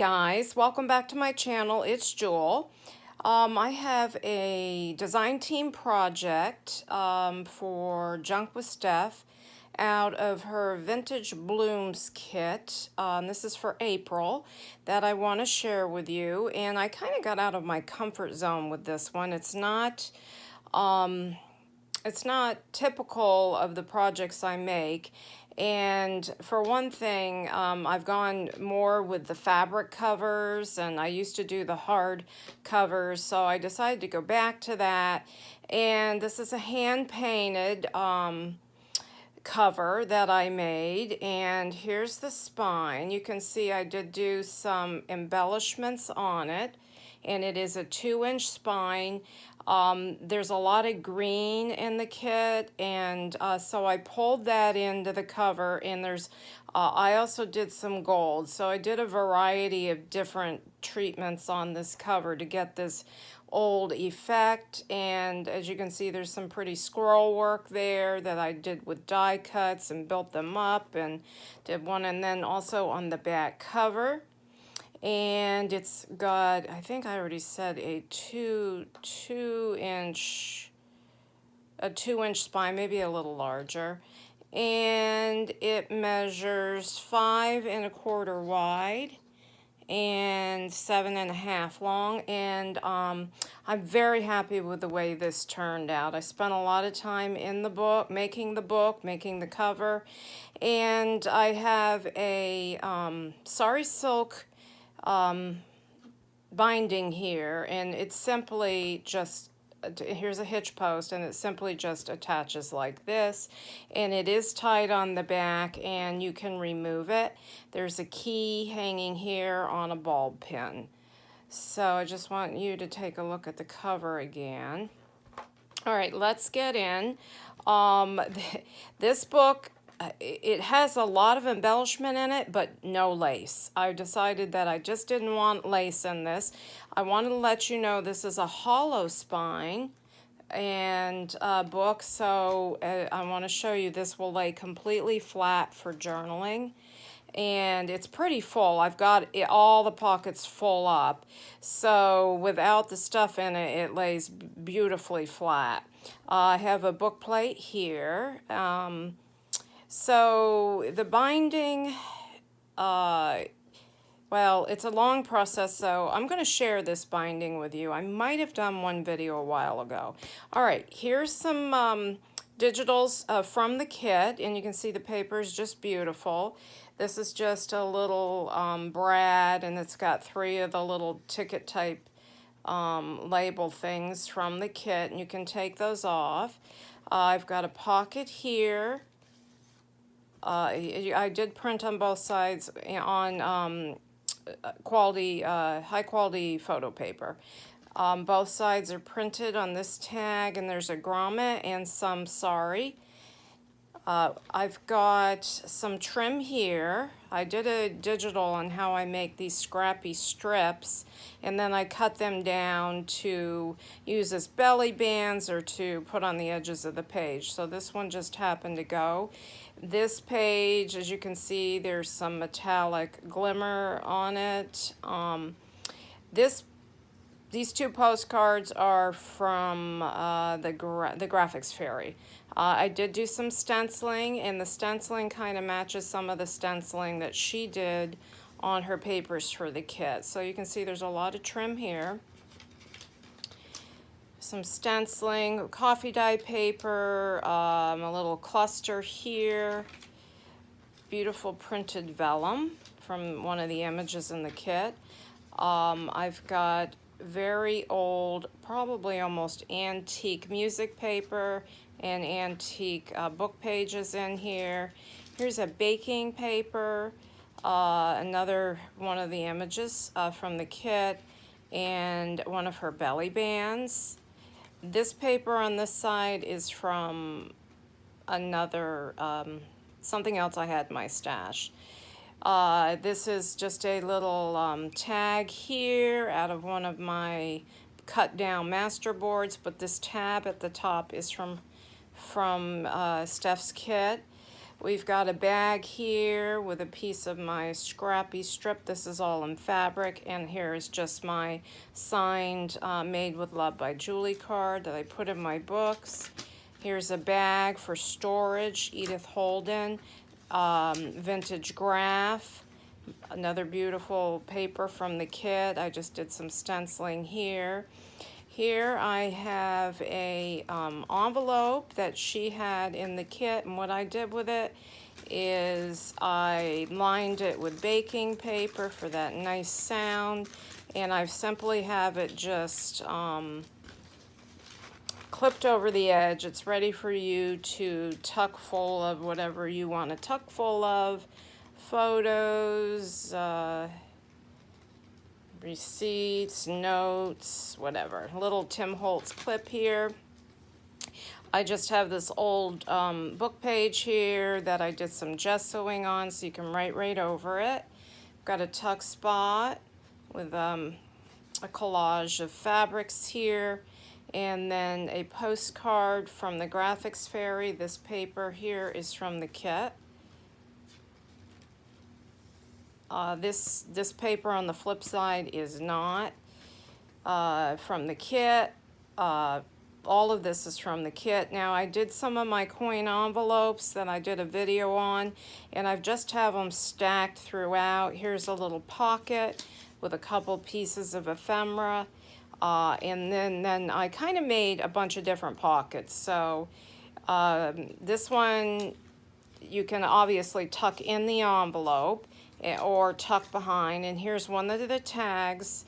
guys, welcome back to my channel. It's Jewel. I have a design team project for Junk With Steph out of her Vintage Blooms kit. This is for April that I want to share with you, and I kind of got out of my comfort zone with this one. It's not typical of the projects I make. And for one thing, I've gone more with the fabric covers, and I used to do the hard covers, so I decided to go back to that. And this is a hand-painted cover that I made, and here's the spine. You can see I did do some embellishments on it, and it is a 2-inch spine. There's a lot of green in the kit, and so I pulled that into the cover, and I also did some gold. So I did a variety of different treatments on this cover to get this old effect, and as you can see, there's some pretty scroll work there that I did with die cuts and built them up and did one, and then also on the back cover. And it's got, I think I already said, a two-inch spine, maybe a little larger. And it measures 5 1/4 wide and 7 1/2 long. And I'm very happy with the way this turned out. I spent a lot of time in the book, making the cover. And I have a sari silk binding here, and it's simply just, here's a hitch post, and it simply just attaches like this, and it is tied on the back, and you can remove it. There's a key hanging here on a bulb pin. So I just want you to take a look at the cover again. All right, let's get in. This book, it has a lot of embellishment in it, but no lace. I decided that I just didn't want lace in this. I wanted to let you know this is a hollow spine and book, so I want to show you this will lay completely flat for journaling. And it's pretty full. I've got all the pockets full up. So without the stuff in it, it lays beautifully flat. I have a book plate here. So the binding, well, it's a long process, so I'm going to share this binding with you. I might have done one video a while ago. All right, here's some digitals from the kit, and you can see the paper is just beautiful. This is just a little brad, and it's got 3 of the little ticket type label things from the kit, and you can take those off. I've got a pocket here. I did print on both sides on high quality photo paper. Both sides are printed on this tag, and there's a grommet and some sari. I've got some trim here. I did a digital on how I make these scrappy strips, and then I cut them down to use as belly bands or to put on the edges of the page. So this one just happened to go. This page, as you can see, there's some metallic glimmer on it. These 2 postcards are from the Graphics Fairy. I did do some stenciling, and the stenciling kind of matches some of the stenciling that she did on her papers for the kit. So you can see there's a lot of trim here. Some stenciling, coffee dye paper, a little cluster here, beautiful printed vellum from one of the images in the kit. I've got very old, probably almost antique music paper and antique book pages in here. Here's a baking paper, another one of the images from the kit, and one of her belly bands. This paper on this side is from another, something else I had in my stash. This is just a little tag here out of one of my cut down master boards, but this tab at the top is from Steph's kit. We've got a bag here with a piece of my scrappy strip. This is all in fabric, and here is just my signed Made with Love by Julie card that I put in my books. Here's a bag for storage, Edith Holden, vintage graph. Another beautiful paper from the kit. I just did some stenciling here. Here I have a envelope that she had in the kit, and what I did with it is I lined it with baking paper for that nice sound, and I simply have it just clipped over the edge. It's ready for you to tuck full of whatever you want to tuck full of. Photos, receipts, notes, whatever. Little Tim Holtz clip here. I just have this old book page here that I did some gessoing on so you can write right over it. Got a tuck spot with a collage of fabrics here, and then a postcard from the Graphics Fairy. This paper here is from the kit. This paper on the flip side is not from the kit. All of this is from the kit. Now, I did some of my coin envelopes that I did a video on, and I've just have them stacked throughout. Here's a little pocket with a couple pieces of ephemera, and then I kind of made a bunch of different pockets. So this one you can obviously tuck in the envelope or tuck behind, and here's one of the tags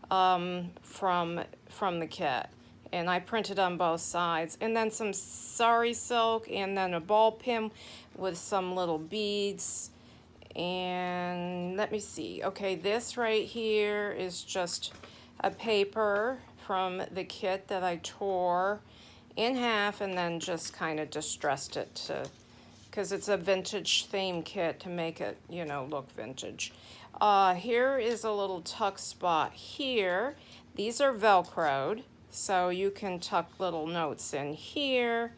from the kit, and I printed on both sides, and then some sari silk, and then a ball pin with some little beads. And let me see, okay, this right here is just a paper from the kit that I tore in half and then just kind of distressed it to, because it's a vintage theme kit, to make it, you know, look vintage. Here is a little tuck spot here. These are Velcroed, so you can tuck little notes in here.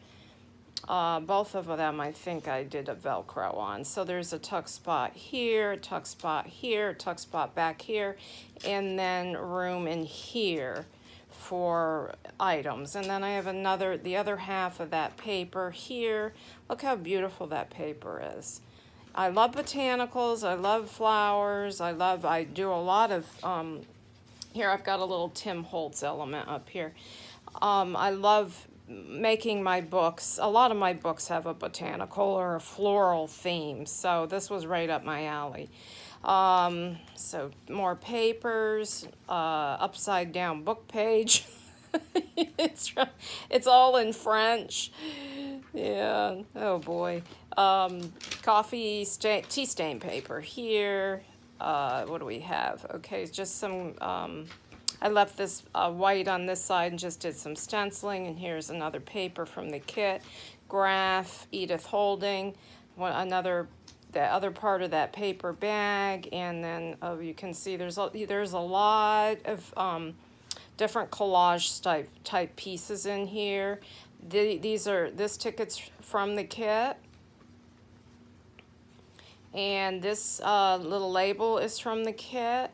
Both of them I think I did a Velcro on. So there's a tuck spot here, a tuck spot here, a tuck spot back here, and then room in here for items. And then I have the other half of that paper here. Look how beautiful that paper is. I love botanicals, I love flowers, I do a lot of, here I've got a little Tim Holtz element up here. I love making my books. A lot of my books have a botanical or a floral theme, so this was right up my alley. So more papers, upside down book page. It's all in French. Yeah, oh boy. Tea stain paper here. What do we have? Okay, just some, I left this white on this side and just did some stenciling, and here's another paper from the kit. Graph, Edith Holding, the other part of that paper bag, and then you can see there's a lot of different collage type pieces in here. This ticket's from the kit, and this little label is from the kit,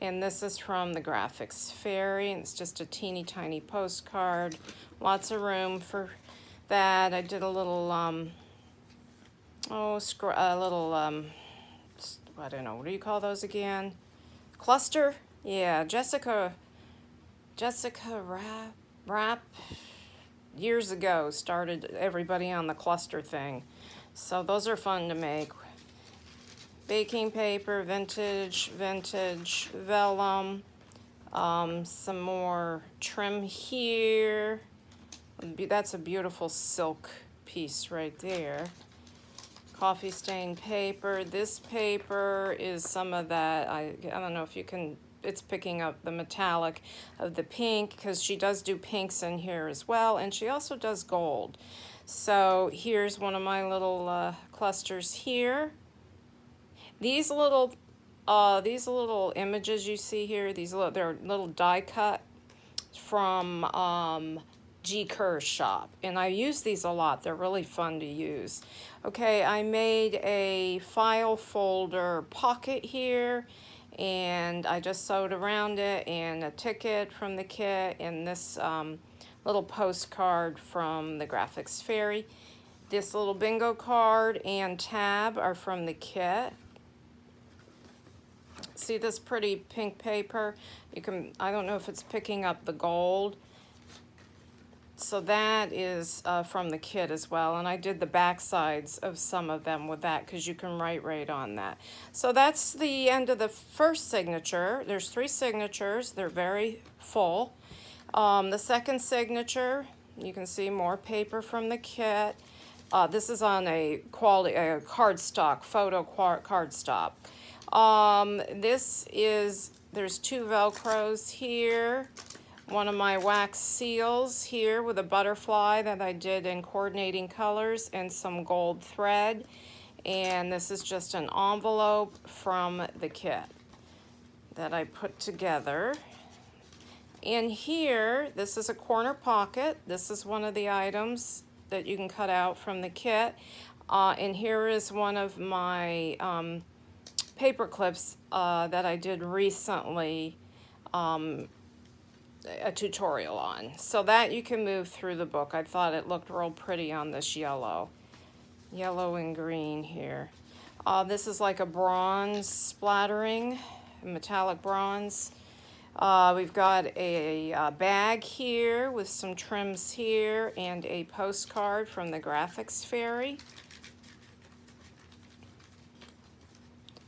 and this is from the Graphics Fairy, and it's just a teeny tiny postcard. Lots of room for that. I did a little I don't know, what do you call those again? Cluster? Yeah, Jessica Rapp years ago started everybody on the cluster thing. So those are fun to make. Baking paper, vintage, vellum, some more trim here. That's a beautiful silk piece right there. Coffee stain paper. This paper is some of that, I don't know if you can, it's picking up the metallic of the pink, because she does do pinks in here as well, and she also does gold. So here's one of my little clusters here. These little images you see here, they're little die cut from G. Kerr's shop, and I use these a lot. They're really fun to use. Okay, I made a file folder pocket here, and I just sewed around it, and a ticket from the kit, and this little postcard from the Graphics Fairy. This little bingo card and tab are from the kit. See this pretty pink paper? You can, I don't know if it's picking up the gold. So that is from the kit as well, and I did the back sides of some of them with that because you can write right on that. So that's the end of the first signature. There's 3 signatures. They're very full. The second signature, you can see more paper from the kit. This is on a quality cardstock, photo cardstock. There's 2 Velcros here. One of my wax seals here with a butterfly that I did in coordinating colors and some gold thread. And this is just an envelope from the kit that I put together. And here, this is a corner pocket. This is one of the items that you can cut out from the kit. And here is one of my paper clips that I did recently a tutorial on. So that you can move through the book. I thought it looked real pretty on this yellow and green here. This is like a bronze splattering, metallic bronze. We've got a bag here with some trims here and a postcard from the Graphics Fairy.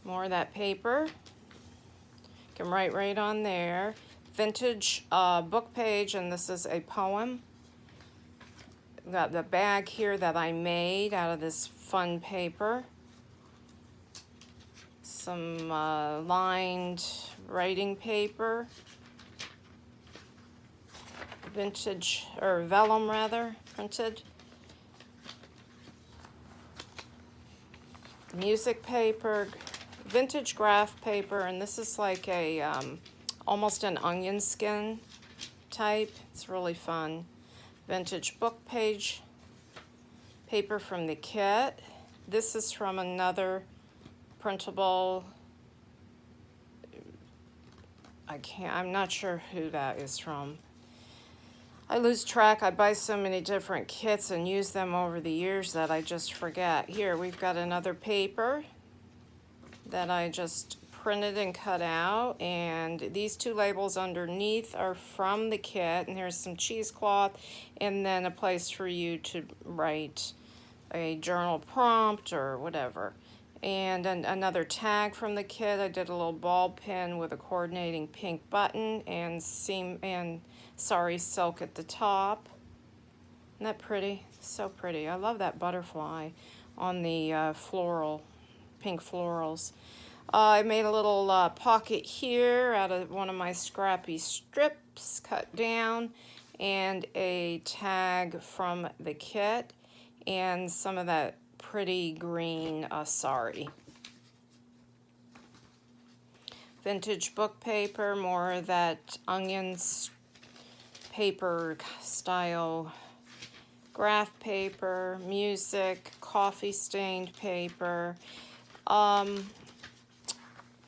More of that paper. You can write right on there. Vintage book page, and this is a poem. Got the bag here that I made out of this fun paper. Some lined writing paper. Vintage, or vellum rather, printed. Music paper, vintage graph paper, and this is like a almost an onion skin type. It's really fun. Vintage book page paper from the kit. This is from another printable. I'm not sure who that is from. I lose track. I buy so many different kits and use them over the years that I just forget. Here we've got another paper that I just printed and cut out, and these 2 labels underneath are from the kit, and there's some cheesecloth and then a place for you to write a journal prompt or whatever. And another tag from the kit. I did a little ball pin with a coordinating pink button and sari silk at the top. Isn't that pretty? So pretty. I love that butterfly on the floral, pink florals. I made a little pocket here out of one of my scrappy strips cut down, and a tag from the kit, and some of that pretty green sari. Vintage book paper, more of that onions paper style graph paper, music, coffee stained paper.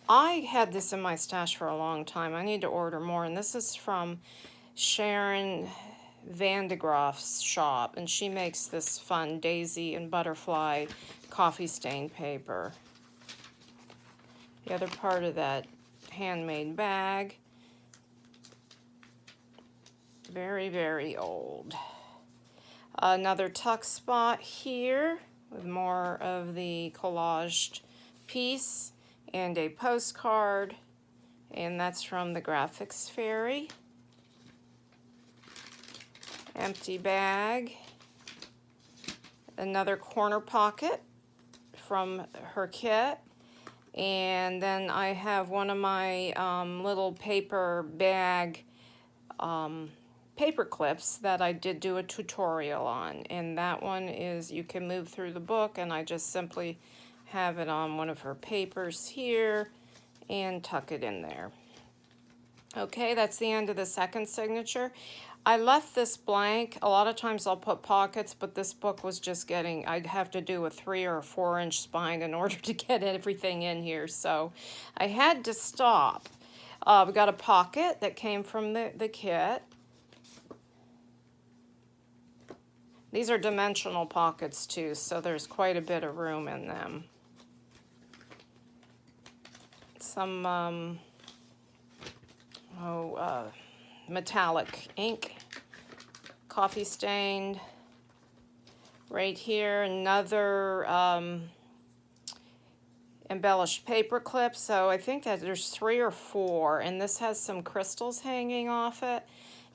I had this in my stash for a long time. I need to order more, and this is from Sharon Vandegroff's shop, and she makes this fun daisy and butterfly coffee stain paper. The other part of that handmade bag. Very, very old. Another tuck spot here with more of the collaged piece. And a postcard, and that's from the Graphics Fairy. Empty bag. Another corner pocket from her kit. And then I have one of my little paper bag paper clips that I did do a tutorial on. And that one is, you can move through the book, and I just simply have it on one of her papers here and tuck it in there. Okay, that's the end of the second signature. I left this blank. A lot of times I'll put pockets, but this book was just getting, I'd have to do a 3 or 4 inch spine in order to get everything in here. So I had to stop. We got a pocket that came from the kit. These are dimensional pockets too, so there's quite a bit of room in them. Some, metallic ink, coffee stained. Right here, another embellished paper clip. So I think that there's 3 or 4, and this has some crystals hanging off it.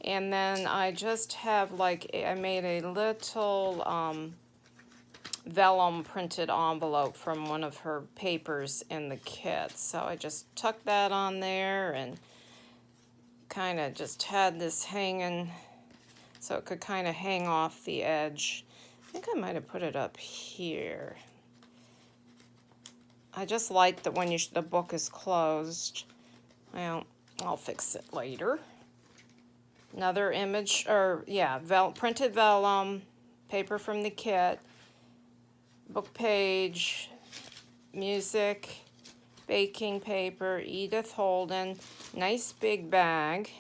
And then I just have like, I made a little vellum printed envelope from one of her papers in the kit. So I just tucked that on there and kind of just had this hanging so it could kind of hang off the edge. I think I might have put it up here. I just like that when the book is closed. Well, I'll fix it later. Another image, or yeah, printed vellum, paper from the kit, book page, music, baking paper, Edith Holden, nice big bag.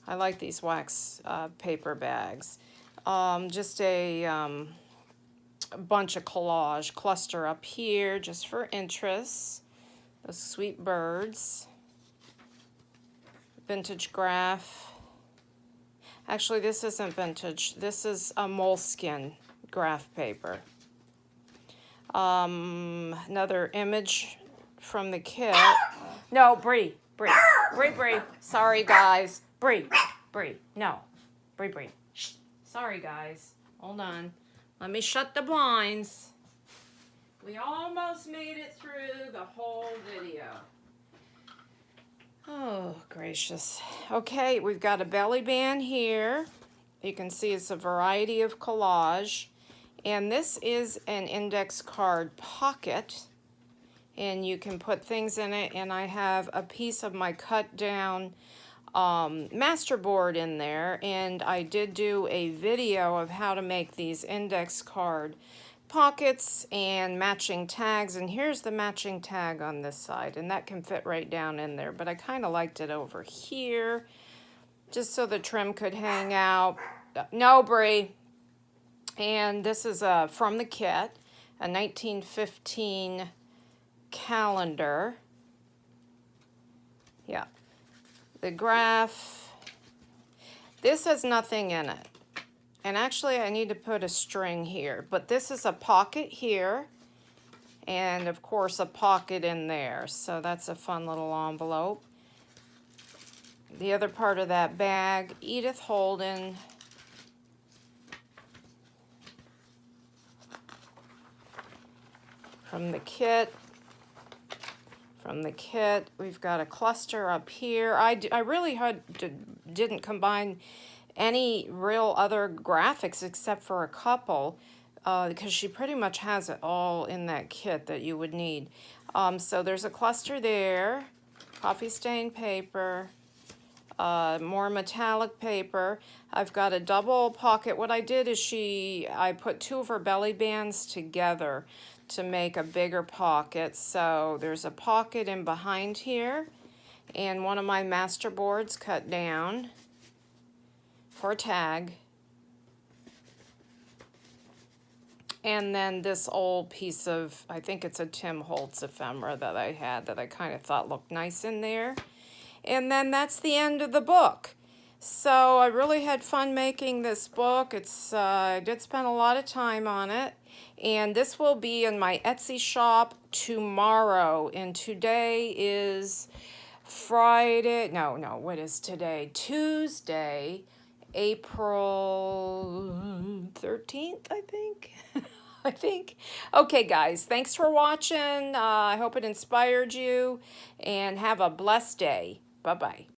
I like these wax paper bags. Just a bunch of collage cluster up here just for interest. Those sweet birds. Vintage graph. Actually, this isn't vintage. This is a moleskin graph paper. Another image from the kit. No, Bree. Sorry, guys. Bree. No. Bree. Shh. Sorry, guys. Hold on. Let me shut the blinds. We almost made it through the whole video. Oh, gracious. Okay, we've got a belly band here. You can see it's a variety of collage. And this is an index card pocket. And you can put things in it. And I have a piece of my cut down masterboard in there. And I did do a video of how to make these index card pockets and matching tags, and here's the matching tag on this side, and that can fit right down in there, but I kind of liked it over here just so the trim could hang out. No, Bree. And this is from the kit, a 1915 calendar. Yeah, the graph. This has nothing in it. And actually, I need to put a string here. But this is a pocket here. And, of course, a pocket in there. So that's a fun little envelope. The other part of that bag, Edith Holden. From the kit. We've got a cluster up here. I really didn't combine any real other graphics except for a couple because she pretty much has it all in that kit that you would need. So there's a cluster there, coffee stain paper, more metallic paper. I've got a double pocket. What I did is I put 2 of her belly bands together to make a bigger pocket. So there's a pocket in behind here and one of my master boards cut down for a tag. And then this old piece of, I think it's a Tim Holtz ephemera that I had that I kind of thought looked nice in there. And then that's the end of the book. So I really had fun making this book. I did spend a lot of time on it. And this will be in my Etsy shop tomorrow. And today is Friday. No, what is today? Tuesday. April 13th, I think. Okay, guys, thanks for watching. I hope it inspired you, and have a blessed day. Bye-bye.